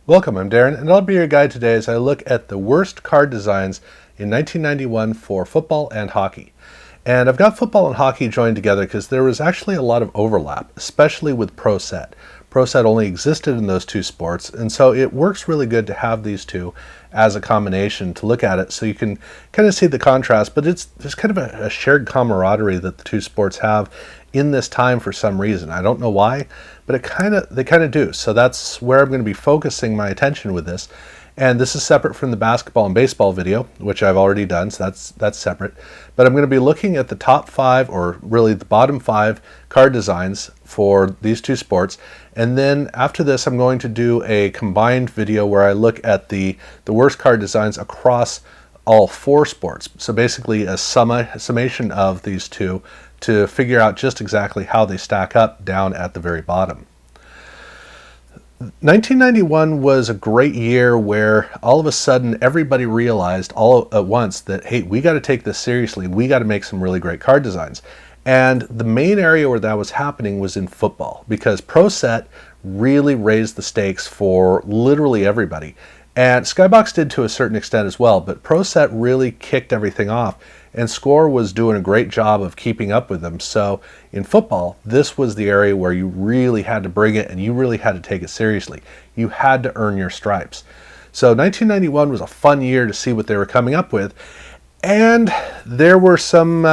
Welcome, I'm Darren, and I'll be your guide today as I look at the worst card designs in 1991 for football and hockey. And I've got football and hockey joined together because there was actually a lot of overlap, especially with Pro Set. Pro Set only existed in those two sports, and so it works really good to have these two as a combination to look at it so you can kind of see the contrast, but there's kind of a shared camaraderie that the two sports have in this time for some reason. I don't know why, but they kind of do. So that's where I'm going to be focusing my attention with this. And this is separate from the basketball and baseball video, which I've already done, so that's separate. But I'm going to be looking at the top 5, or really the bottom 5 card designs for these two sports. And then after this, I'm going to do a combined video where I look at the worst card designs across all 4 sports. So basically a summation of these two to figure out just exactly how they stack up down at the very bottom. 1991 was a great year where all of a sudden everybody realized all at once that, hey, we got to take this seriously. We got to make some really great card designs. And the main area where that was happening was in football, because Pro Set really raised the stakes for literally everybody. And Skybox did to a certain extent as well, but Pro Set really kicked everything off, and Score was doing a great job of keeping up with them. So in football, this was the area where you really had to bring it and you really had to take it seriously. You had to earn your stripes. So 1991 was a fun year to see what they were coming up with. And there were some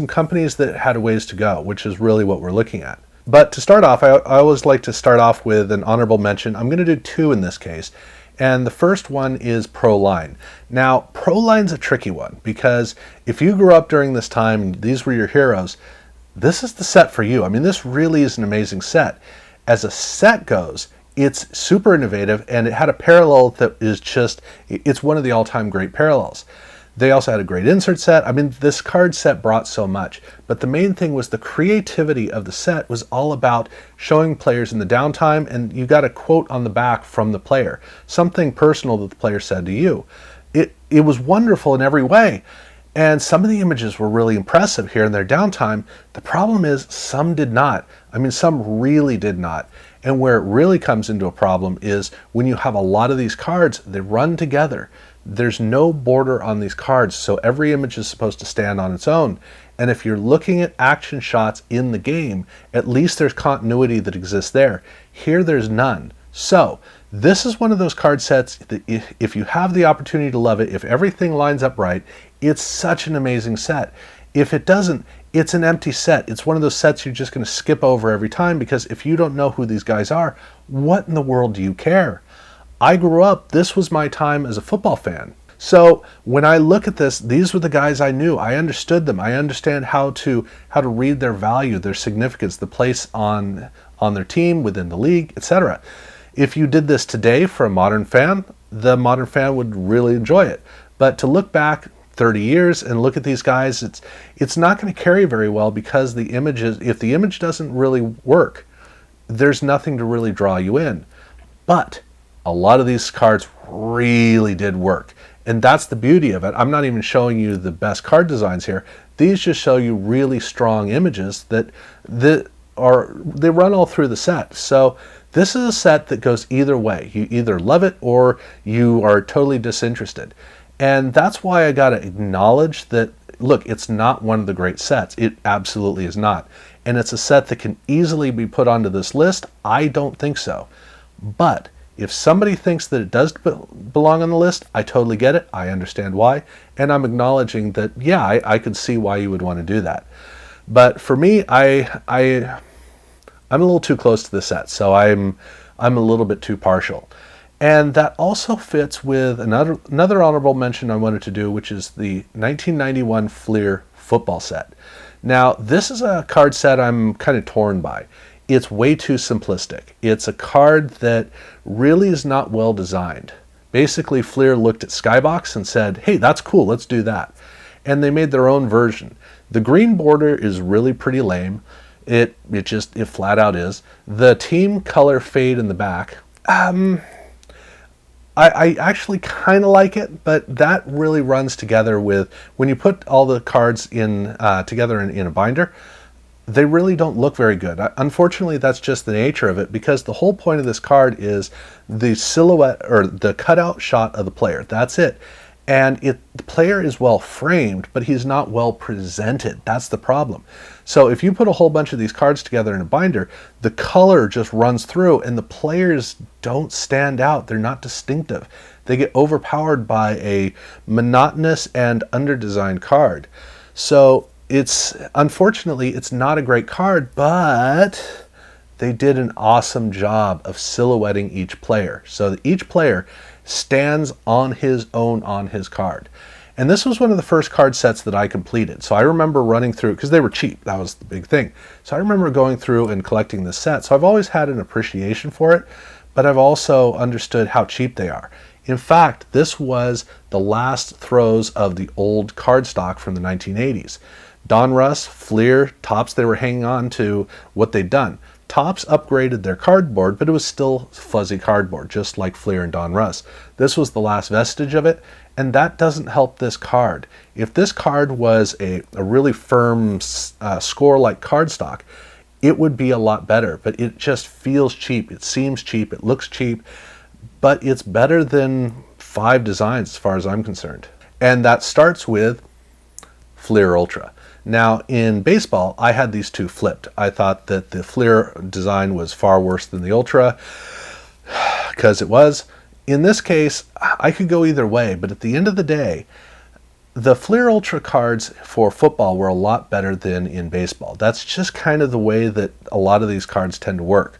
companies that had a ways to go, which is really what we're looking at. But to start off, I always like to start off with an honorable mention. I'm going to do 2 in this case. And the first one is Proline. Now, Proline's a tricky one because if you grew up during this time and these were your heroes, this is the set for you. I mean, this really is an amazing set. As a set goes, it's super innovative, and it had a parallel that is it's one of the all-time great parallels. They also had a great insert set. I mean, this card set brought so much, but the main thing was the creativity of the set was all about showing players in the downtime, and you got a quote on the back from the player, something personal that the player said to you. It was wonderful in every way, and some of the images were really impressive here in their downtime. The problem is some did not. I mean, some really did not. And where it really comes into a problem is when you have a lot of these cards, they run together. There's no border on these cards, so every image is supposed to stand on its own. And if you're looking at action shots in the game, at least there's continuity that exists there. Here, there's none. So this is one of those card sets that if you have the opportunity to love it, if everything lines up right, it's such an amazing set. If it doesn't, it's an empty set. It's one of those sets you're just going to skip over every time, because if you don't know who these guys are, what in the world do you care? I grew up, this was my time as a football fan. So when I look at this, these were the guys I knew. I understood them. I understand how to read their value, their significance, the place on their team, within the league, etc. If you did this today for a modern fan, the modern fan would really enjoy it. But to look back 30 years and look at these guys, it's not going to carry very well, because if the image doesn't really work, there's nothing to really draw you in. But a lot of these cards really did work, and that's the beauty of it. I'm not even showing you the best card designs here. These just show you really strong images that they run all through the set. So this is a set that goes either way. You either love it or you are totally disinterested. And that's why I got to acknowledge that, look, it's not one of the great sets. It absolutely is not. And it's a set that can easily be put onto this list. I don't think so. But if somebody thinks that it does belong on the list, I totally get it. I understand why. And I'm acknowledging that, yeah, I could see why you would want to do that. But for me, I'm a little too close to the set, so I'm a little bit too partial. And that also fits with another honorable mention I wanted to do, which is the 1991 Flir Football Set. Now, this is a card set I'm kind of torn by. It's way too simplistic. It's a card that really is not well designed. Basically, Flir looked at Skybox and said, hey, that's cool, let's do that. And they made their own version. The green border is really pretty lame. It flat out is. The team color fade in the back, I actually kind of like it, but that really runs together with, when you put all the cards together in a binder, they really don't look very good. Unfortunately, that's just the nature of it, because the whole point of this card is the silhouette or the cutout shot of the player. That's it. And the player is well framed, but he's not well presented. That's the problem. So if you put a whole bunch of these cards together in a binder, the color just runs through and the players don't stand out. They're not distinctive. They get overpowered by a monotonous and underdesigned card. So unfortunately, it's not a great card, but they did an awesome job of silhouetting each player. So that each player stands on his own on his card. And this was one of the first card sets that I completed. So I remember running through, because they were cheap, that was the big thing. So I remember going through and collecting this set. So I've always had an appreciation for it, but I've also understood how cheap they are. In fact, this was the last throws of the old cardstock from the 1980s. Donruss, Flir, Topps, they were hanging on to what they'd done. Topps upgraded their cardboard, but it was still fuzzy cardboard, just like Flir and Donruss. This was the last vestige of it, and that doesn't help this card. If this card was a really firm score-like cardstock, it would be a lot better, but it just feels cheap. It seems cheap. It looks cheap, but it's better than 5 designs as far as I'm concerned. And that starts with Flir Ultra. Now, in baseball, I had these two flipped. I thought that the Flir design was far worse than the Ultra, because it was. In this case, I could go either way, but at the end of the day, the Flir Ultra cards for football were a lot better than in baseball. That's just kind of the way that a lot of these cards tend to work.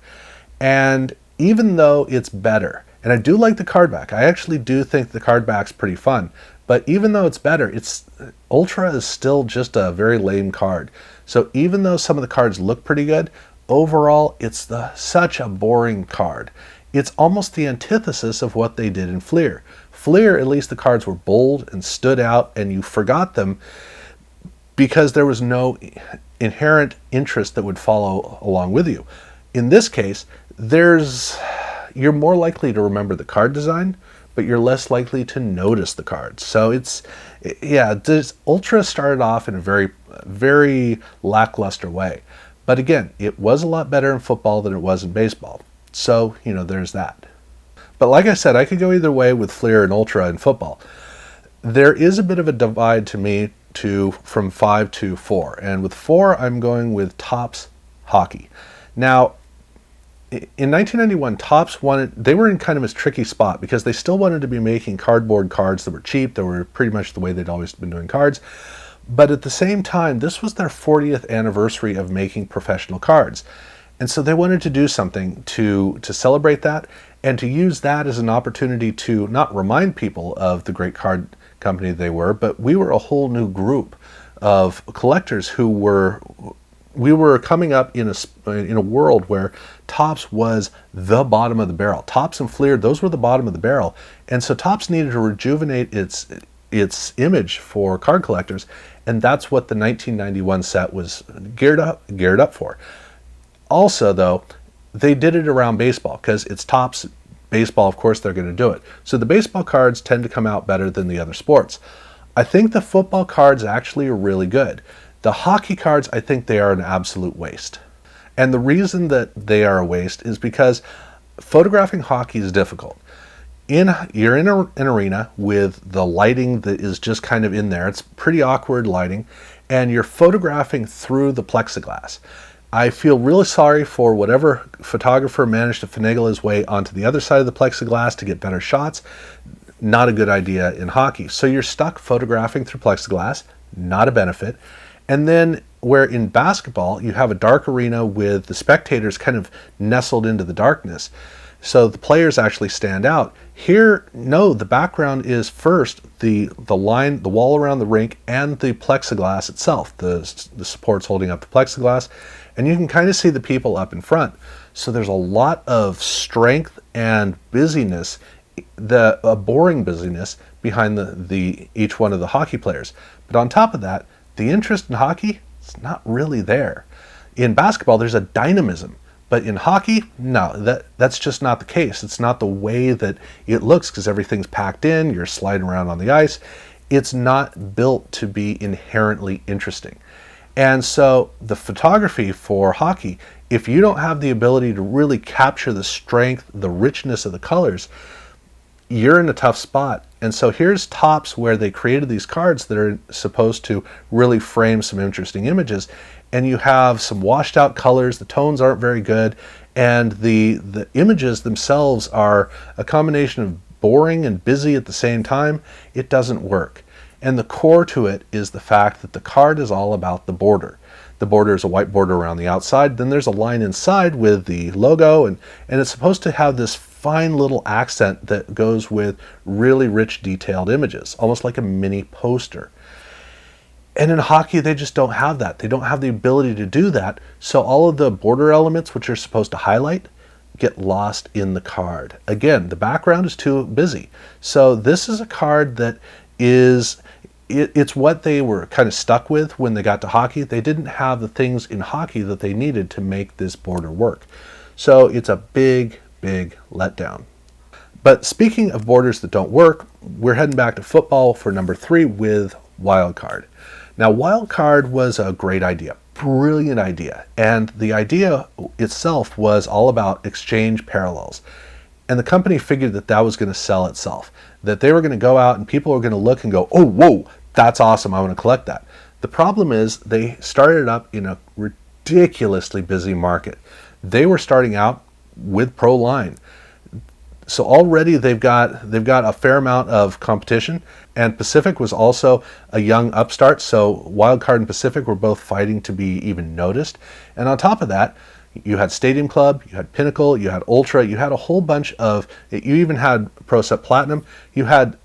And even though it's better, and I do like the card back, I actually do think the card back's pretty fun, but even though it's better, Ultra is still just a very lame card. So even though some of the cards look pretty good, overall it's such a boring card. It's almost the antithesis of what they did in Flir. Flir, at least the cards were bold and stood out, and you forgot them because there was no inherent interest that would follow along with you. In this case, you're more likely to remember the card design, but you're less likely to notice the cards. So this Ultra started off in a very, very lackluster way. But again, it was a lot better in football than it was in baseball. So, there's that. But like I said, I could go either way with Flir and Ultra in football. There is a bit of a divide to me from 5 to 4. And with 4, I'm going with Topps Hockey. Now, in 1991, Topps they were in kind of a tricky spot because they still wanted to be making cardboard cards that were cheap. That were pretty much the way they'd always been doing cards. But at the same time, this was their 40th anniversary of making professional cards. And so they wanted to do something to celebrate that and to use that as an opportunity to not remind people of the great card company they were, but we were a whole new group of collectors we were coming up in a world where Topps was the bottom of the barrel. Topps and Flir, those were the bottom of the barrel. And so Topps needed to rejuvenate its image for card collectors, and that's what the 1991 set was geared up for. Also, though, they did it around baseball because it's Topps baseball, of course they're going to do it. So the baseball cards tend to come out better than the other sports. I think the football cards actually are really good. The hockey cards, I think they are an absolute waste. And the reason that they are a waste is because photographing hockey is difficult. You're in an arena with the lighting that is just kind of in there. It's pretty awkward lighting, and you're photographing through the plexiglass. I feel really sorry for whatever photographer managed to finagle his way onto the other side of the plexiglass to get better shots. Not a good idea in hockey. So you're stuck photographing through plexiglass, not a benefit. And then where in basketball, you have a dark arena with the spectators kind of nestled into the darkness, so the players actually stand out. Here, no, the background is first the line, the wall around the rink, and the plexiglass itself, the supports holding up the plexiglass, and you can kind of see the people up in front. So there's a lot of strength and busyness, a boring busyness behind each one of the hockey players. But on top of that, the interest in hockey is not really there. In basketball, there's a dynamism, but in hockey, no, that's just not the case. It's not the way that it looks because everything's packed in, you're sliding around on the ice. It's not built to be inherently interesting. And so the photography for hockey if you don't have the ability to really capture the strength, the richness of the colors, you're in a tough spot. And so here's Topps, where they created these cards that are supposed to really frame some interesting images, and you have some washed out colors, the tones aren't very good, and the images themselves are a combination of boring and busy at the same time. It doesn't work. And the core to it is the fact that the card is all about the border. The border is a white border around the outside, then there's a line inside with the logo, and it's supposed to have this fine little accent that goes with really rich detailed images, almost like a mini poster. And in hockey, they just don't have that. They don't have the ability to do that, so all of the border elements, which are supposed to highlight, get lost in the card. Again, the background is too busy. So this is a card that is, it's what they were kind of stuck with when they got to hockey. They didn't have the things in hockey that they needed to make this border work. So it's a big, big letdown. But speaking of borders that don't work, we're heading back to football for number 3 with Wildcard. Now, Wildcard was a great idea, brilliant idea, and the idea itself was all about exchange parallels. And the company figured that that was going to sell itself, that they were going to go out and people were going to look and go, oh, whoa, that's awesome, I want to collect that. The problem is they started up in a ridiculously busy market. They were starting out with Proline. So already they've got a fair amount of competition, and Pacific was also a young upstart, so Wildcard and Pacific were both fighting to be even noticed. And on top of that, you had Stadium Club, you had Pinnacle, you had Ultra, you had a whole bunch of, you even had Pro Set Platinum, you had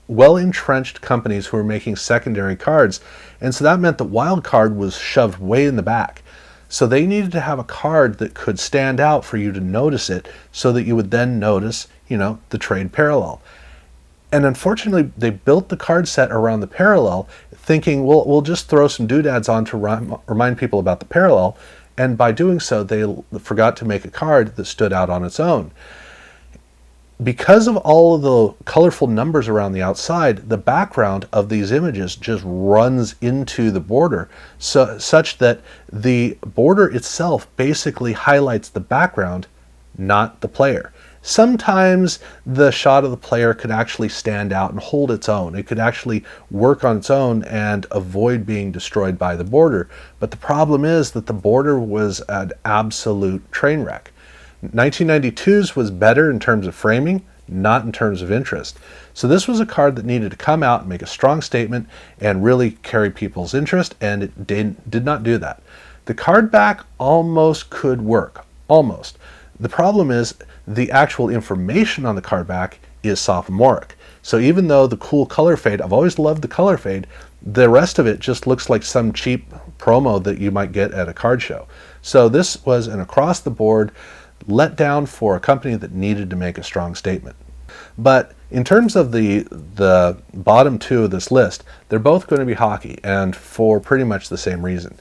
well-entrenched companies who were making secondary cards, and so that meant that Wildcard was shoved way in the back. So they needed to have a card that could stand out for you to notice it, so that you would then notice, the trade parallel. And unfortunately, they built the card set around the parallel, thinking, well, we'll just throw some doodads on to remind people about the parallel, and by doing so, they forgot to make a card that stood out on its own. Because of all of the colorful numbers around the outside, the background of these images just runs into the border, such that the border itself basically highlights the background, not the player. Sometimes the shot of the player could actually stand out and hold its own. It could actually work on its own and avoid being destroyed by the border. But the problem is that the border was an absolute train wreck. 1992's was better in terms of framing, not in terms of interest. So this was a card that needed to come out and make a strong statement and really carry people's interest, and it did not do that. The card back almost could work, almost. The problem is the actual information on the card back is sophomoric. So even though the cool color fade, I've always loved the color fade, the rest of it just looks like some cheap promo that you might get at a card show. So this was an across the board letdown for a company that needed to make a strong statement. But in terms of the bottom 2 of this list, they're both going to be hockey, and for pretty much the same reason.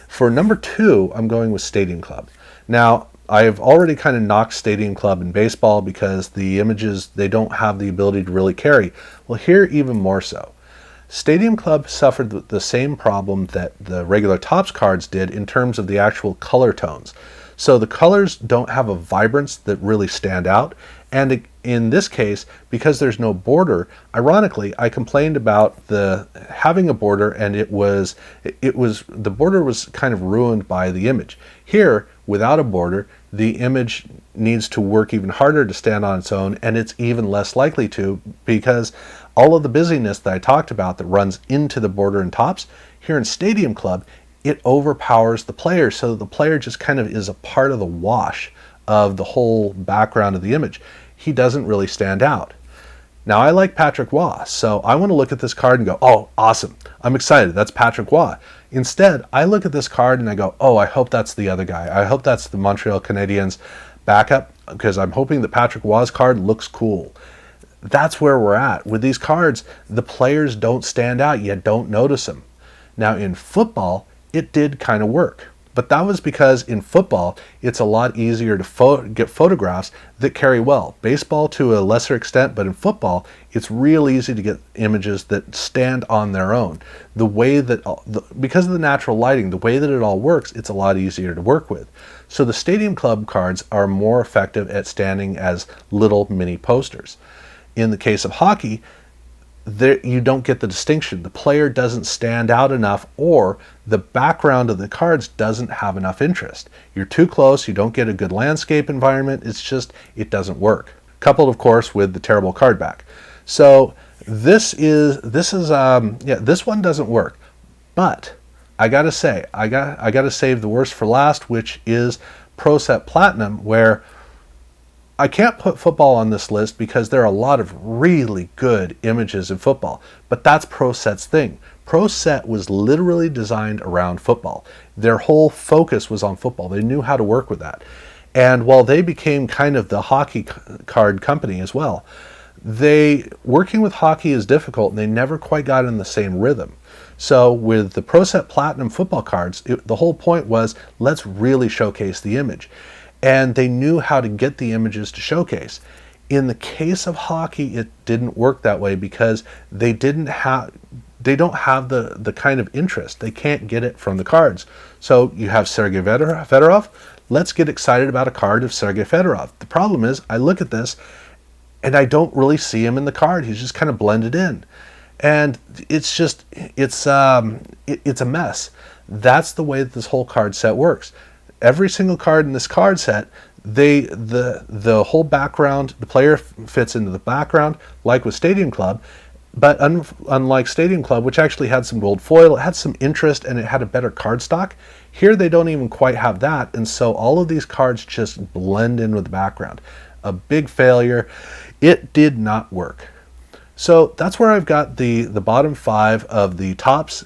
For number 2, I'm going with Stadium Club. Now, I've already kind of knocked Stadium Club in baseball because the images, they don't have the ability to really carry. Well, here even more so. Stadium Club suffered the same problem that the regular Topps cards did in terms of the actual color tones. So the colors don't have a vibrance that really stand out, and in this case, because there's no border, ironically, I complained about having a border, and the border was kind of ruined by the image. Here, without a border, the image needs to work even harder to stand on its own, and it's even less likely to, because all of the busyness that I talked about that runs into the border and Topps, here in Stadium Club, it overpowers the player, so the player just kind of is a part of the wash of the whole background of the image. He doesn't really stand out. Now, I like Patrick Waugh, so I want to look at this card and go, oh, awesome, I'm excited, that's Patrick Waugh. Instead, I look at this card and I go, oh, I hope that's the other guy. I hope that's the Montreal Canadiens backup, because I'm hoping that Patrick Waugh's card looks cool. That's where we're at. With these cards, the players don't stand out, you don't notice them. Now, in football, it did kind of work. But that was because in football, it's a lot easier to get photographs that carry well. Baseball to a lesser extent, but in football, it's real easy to get images that stand on their own. The way that, because of the natural lighting, the way that it all works, it's a lot easier to work with. So the Stadium Club cards are more effective at standing as little mini posters. In the case of hockey, you don't get the distinction. The player doesn't stand out enough, or the background of the cards doesn't have enough interest. You're too close, you don't get a good landscape environment, it doesn't work. Coupled, of course, with the terrible card back. So this one doesn't work. But I gotta say, I gotta save the worst for last, which is Pro Set Platinum, where I can't put football on this list because there are a lot of really good images in football, but that's Pro Set's thing. Pro Set was literally designed around football. Their whole focus was on football. They knew how to work with that. And while they became kind of the hockey card company as well, working with hockey is difficult, and they never quite got in the same rhythm. So with the Pro Set Platinum football cards, the whole point was, let's really showcase the image. And they knew how to get the images to showcase. In the case of hockey, it didn't work that way because they don't have the kind of interest. They can't get it from the cards. So you have Sergey Fedorov. Let's get excited about a card of Sergey Fedorov. The problem is, I look at this and I don't really see him in the card. He's just kind of blended in. And it's a mess. That's the way that this whole card set works. Every single card in this card set, the whole background, the player fits into the background, like with Stadium Club, but unlike Stadium Club, which actually had some gold foil, it had some interest and it had a better card stock. Here they don't even quite have that, and so all of these cards just blend in with the background. A big failure. It did not work. So that's where I've got the bottom 5 of the tops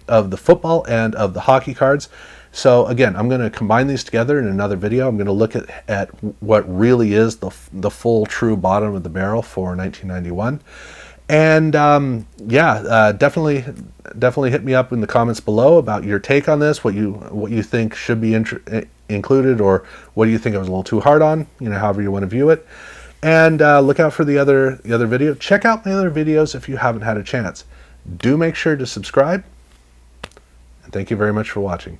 of the football and of the hockey cards. So again, I'm going to combine these together in another video. I'm going to look at what really is the full true bottom of the barrel for 1991. And definitely hit me up in the comments below about your take on this, what you think should be included, or what do you think I was a little too hard on, however you want to view it. And look out for the other video. Check out my other videos if you haven't had a chance. Do make sure to subscribe. And thank you very much for watching.